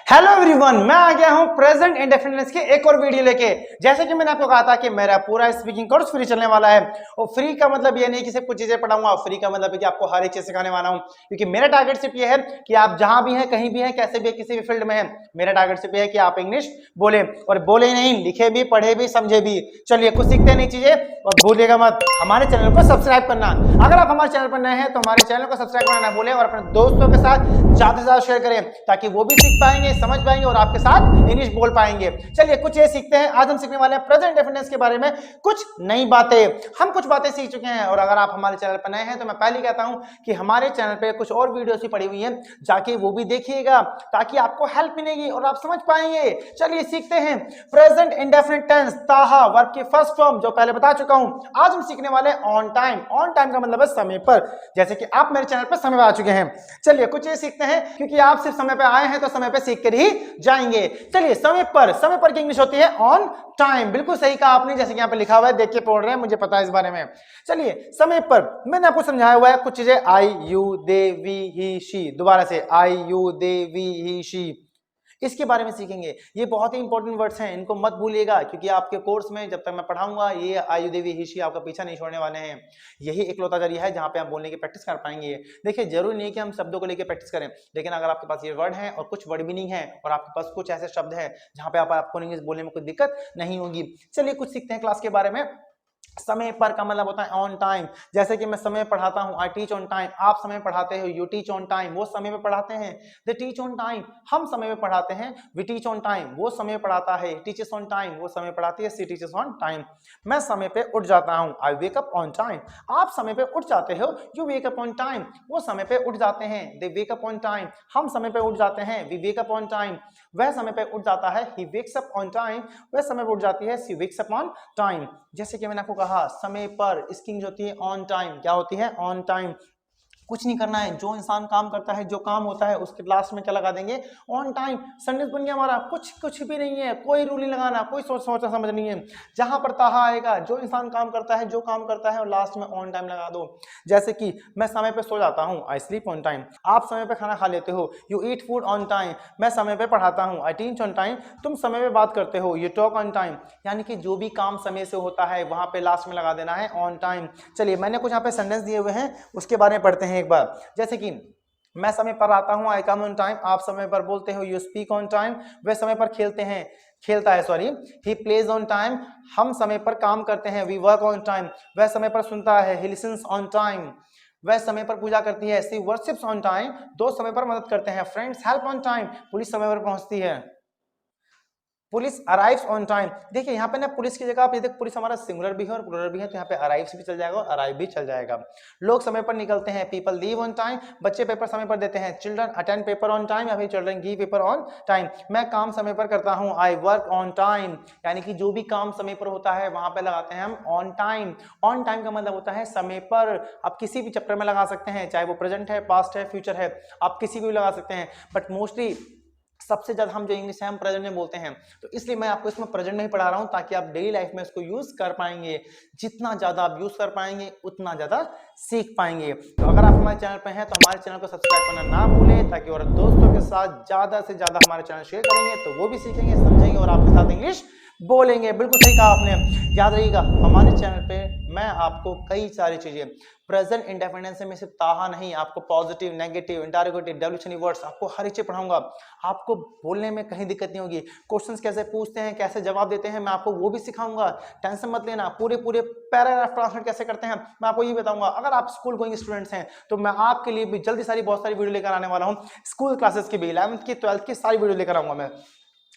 Hello everyone, मैं आ गया हूं प्रेजेंट इंडेफिनिट के एक और वीडियो लेके। जैसे कि मैंने आपको कहा था कि मेरा पूरा स्पीकिंग कोर्स फ्री चलने वाला है। और फ्री का मतलब ये नहीं कि सिर्फ कुछ चीजें पढ़ाऊंगा, फ्री का मतलब है कि आपको हर एक चीज सिखाने वाला हूं। क्योंकि मेरा टारगेट सिर्फ ये है कि आप जहां भी हैं, कहीं भी हैं, कैसे भी, किसी भी फील्ड में हैं, मेरा टारगेट सिर्फ ये है कि आप इंग्लिश बोले, और बोले नहीं, लिखे भी, पढ़े भी, समझे भी। चलिए कुछ सीखते हैं नई चीजें, और भूलिएगा मत हमारे चैनल को सब्सक्राइब करना। अगर आप हमारे चैनल पर नए हैं तो हमारे चैनल को सब्सक्राइब करना ना भूलें, और अपने दोस्तों के साथ ज्यादा से ज्यादा शेयर करें ताकि वो भी सीख पाएंगे, समझ पाएंगे और आपके साथ इंग्लिश बोल पाएंगे। चलिए कुछ ये सीखते हैं। आज हम सीखने वाले हैं प्रेजेंट इंडेफिनिट के बारे में कुछ नई बातें। हम कुछ बातें सीख चुके हैं, और अगर आप हमारे चैनल पर नए हैं तो मैं पहले कहता हूं कि हमारे चैनल पे कुछ और वीडियोस भी पड़ी हुई हैं, जाके वो भी देखिएगा ताकि आपको हेल्प मिलेगी और आप समझ पाएंगे। चलिए सीखते हैं प्रेजेंट इंडेफिनिट टेंस, ताहा वर्ब की फर्स्ट फॉर्म, जो पहले बता चुका हूं। आज हम सीखने वाले हैं ऑन टाइम। ऑन टाइम का मतलब है समय पर, जैसे कि आप मेरे चैनल पर समय पर आ चुके हैं। चलिए कुछ ये सीखते हैं, क्योंकि आप सिर्फ समय पर आए हैं तो समय पर सीख कर ही जाएंगे। चलिए समय पर की इंग्लिश होती है ऑन टाइम। बिल्कुल सही कहा आपने, जैसे कि यहाँ पे लिखा हुआ है, देख के पढ़ रहे हैं, मुझे पता है इस बारे में। चलिए समय पर मैंने आपको समझाया हुआ है कुछ चीजें, I you they we he she. दोबारा से I you they we he she, इसके बारे में सीखेंगे। ये बहुत ही इंपॉर्टेंट वर्ड्स हैं, इनको मत भूलिएगा, क्योंकि आपके कोर्स में जब तक मैं पढ़ाऊंगा ये आयु देवी हिशी आपका पीछा नहीं छोड़ने वाले हैं। यही इकलौता जरिया है जहां पे आप बोलने की प्रैक्टिस कर पाएंगे। देखिए जरूरी नहीं कि हम शब्दों को लेकर प्रैक्टिस करें, लेकिन अगर आपके पास ये वर्ड है और कुछ वर्ड भी नहीं है, और आपके पास कुछ ऐसे शब्द हैं जहां पे आपको इंग्लिश बोलने में कोई दिक्कत नहीं होगी। चलिए कुछ सीखते हैं क्लास के बारे में। समय पर का मतलब होता है ऑन टाइम। जैसे कि मैं समय पढ़ाता हूं, आई टीच ऑन टाइम। आप समय पढ़ाते हो, यू टीच ऑन टाइम। वो समय पे पढ़ाते हैं, दे टीच ऑन टाइम। हम समय पे पढ़ाते हैं, वी टीच ऑन टाइम। वो समय पढ़ाता है, टीचेस ऑन टाइम। वो समय पढ़ाती है, सी टीचेस ऑन टाइम। मैं समय पे उठ जाता हूं, I wake up on time. आप समय पे उठ जाते हो, you wake up on time. वो समय पे उठ जाते हैं, they wake up on time. हम समय पे उठ जाते हैं, we wake up on time. वह समय पे उठ जाता है, he wakes up on time. वह समय पे उठ जाती है, she wakes up on time. जैसे कि मैंने आपको कहा समय पर इसकी इंग्लिश होती है ऑन टाइम। क्या होती है? On time. कुछ नहीं करना है, जो इंसान काम करता है, जो काम होता है, उसके लास्ट में क्या लगा देंगे? On time. सेंटेंस बन गया हमारा। कुछ भी नहीं है, कोई रूल नहीं लगाना, कोई सोचा समझ नहीं है। जहां पर ताहा आएगा, जो इंसान काम करता है, जो काम करता है, और लास्ट में ऑन टाइम लगा दो। जैसे कि मैं समय पे सो जाता हूं, आई स्लीप ऑन टाइम। आप समय पे खाना खा लेते हो, you eat food on time. मैं समय पे पढ़ाता हूं, आई टीच ऑन टाइम। तुम समय पे बात करते हो, यू टॉक ऑन टाइम। यानी कि जो भी काम समय से होता है वहां पे लास्ट में लगा देना है ऑन टाइम। चलिए मैंने कुछ यहाँ पे सेंटेंस दिए हुए हैं, उसके बारे में पढ़ते हैं एक बार। जैसे कि मैं समय पर आता हूं, आई कम ऑन टाइम। आप समय पर बोलते हो, यू स्पीक ऑन टाइम। वे समय पर खेलता है, sorry, he plays on time. हम समय पर काम करते हैं, वी वर्क ऑन टाइम। वह समय पर सुनता है, ही लिसन्स ऑन टाइम। वह समय पर पूजा करती है, सी वर्शिप्स ऑन टाइम। दोस्त समय पर मदद करते हैं, friends help on time. Police समय पर पहुंचती है, पुलिस अराइव्स ऑन टाइम। देखिए यहाँ पे ना पुलिस की जगह आप ये देख, पुलिस हमारा सिंगुलर भी है और प्लूरल भी है, तो यहाँ पे अराइव्स भी चल जाएगा और अराइव भी चल जाएगा। लोग समय पर निकलते हैं, पीपल लीव ऑन टाइम। बच्चे पेपर समय पर देते हैं, children attend paper on time, या फिर children give paper on time. मैं काम समय पर करता हूँ, आई वर्क ऑन टाइम। यानी कि जो भी काम समय पर होता है वहां पर लगाते हैं हम ऑन टाइम। ऑन टाइम का मतलब होता है समय पर। आप किसी भी चैप्टर में लगा सकते हैं, चाहे वो प्रेजेंट है, पास्ट है, फ्यूचर है, आप किसी भी लगा सकते हैं। बट मोस्टली सबसे ज्यादा हम जो इंग्लिश है हम प्रेजेंट में बोलते हैं, तो इसलिए मैं आपको इसमें प्रेजेंट में ही पढ़ा रहा हूं, ताकि आप डेली लाइफ में इसको यूज कर पाएंगे। जितना ज्यादा आप यूज कर पाएंगे उतना ज्यादा सीख पाएंगे। तो अगर आप हमारे चैनल पर हैं तो हमारे चैनल को सब्सक्राइब करना ना भूलें, ताकि और दोस्तों के साथ ज्यादा से ज्यादा हमारे चैनल शेयर करेंगे तो वो भी सीखेंगे, समझेंगे और आपके साथ इंग्लिश बोलेंगे। बिल्कुल सही कहा आपने। याद रहिएगा हमारे चैनल पे मैं आपको कई सारी चीजें, प्रेजेंट इंडेफिनिट में सिर्फ ताहा नहीं, आपको positive, negative, interrogative, WH words, आपको हर एक चीज पढ़ाऊंगा। आपको बोलने में कहीं दिक्कत नहीं होगी। क्वेश्चंस कैसे पूछते हैं, कैसे जवाब देते हैं, मैं आपको वो भी सिखाऊंगा। टेंशन मत लेना। पूरे पैराग्राफ ट्रांसलेट कैसे करते हैं मैं आपको ये बताऊंगा। अगर आप स्कूल गोइंग स्टूडेंट्स हैं तो मैं आपके लिए भी जल्दी बहुत सारी वीडियो लेकर आने वाला हूँ। स्कूल क्लासेस की भी, 11th की, 12th की सारी वीडियो लेकर आऊंगा मैं।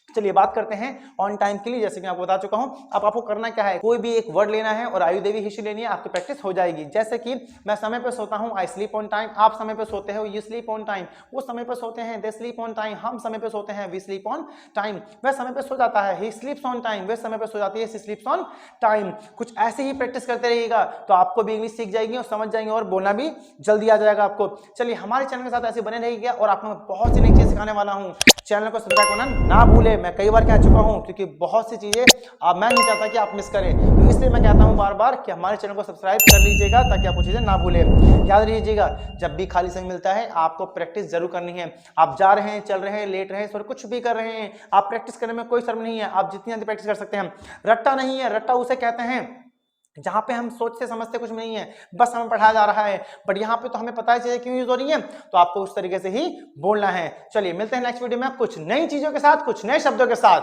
चलिए बात करते हैं ऑन टाइम के लिए। जैसे कि मैं आपको बता चुका हूं, अब आपको करना क्या है, कोई भी एक वर्ड लेना है और आयु देवी हिस्ट्री लेनी है, आपकी प्रैक्टिस हो जाएगी। जैसे कि मैं समय पे सोता हूं, आई स्लीप ऑन टाइम। आप समय पे सोते हो, यू स्लीप ऑन टाइम। वो समय पे सोते हैं, दे स्लीप ऑन टाइम। हम समय पे सोते हैं, वी स्लीप ऑन टाइम। वह समय पे सो जाता है, ही स्लीप्स ऑन टाइम। वह समय पे सो जाती है, सी स्लीप्स ऑन टाइम। कुछ ऐसे ही प्रैक्टिस करते रहिएगा तो आपको भी इंग्लिश सीख जाएगी और समझ जाएंगे, और बोलना भी जल्दी आ जाएगा आपको। चलिए हमारे चैनल के साथ ऐसे बने रहिएगा, और आपको मैं बहुत सी नई चीज सिखाने वाला हूँ। चैनल को सब्सक्राइब करना ना भूले। मैं कई बार कह चुका हूं क्योंकि बहुत सी चीजें अब मैं नहीं चाहता कि आप मिस करें, तो इसलिए मैं कहता हूं बार बार कि हमारे चैनल को सब्सक्राइब कर लीजिएगा ताकि आप वो चीजें ना भूलें। याद रखिएगा, जब भी खाली समय मिलता है आपको प्रैक्टिस जरूर करनी है। आप जा रहे हैं, चल रहे हैं, लेट रहे हैं, सॉरी कुछ भी कर रहे हैं, आप प्रैक्टिस करने में कोई शर्म नहीं है। आप जितनी जल्दी प्रैक्टिस कर सकते हैं। रट्टा नहीं है, रट्टा उसे कहते हैं जहां पे हम सोचते समझते कुछ नहीं है, बस हमें पढ़ाया जा रहा है, बट यहाँ पे तो हमें पता है चीजें क्यों यूज हो रही है, तो आपको उस तरीके से ही बोलना है। चलिए मिलते हैं नेक्स्ट वीडियो में कुछ नई चीजों के साथ, कुछ नए शब्दों के साथ।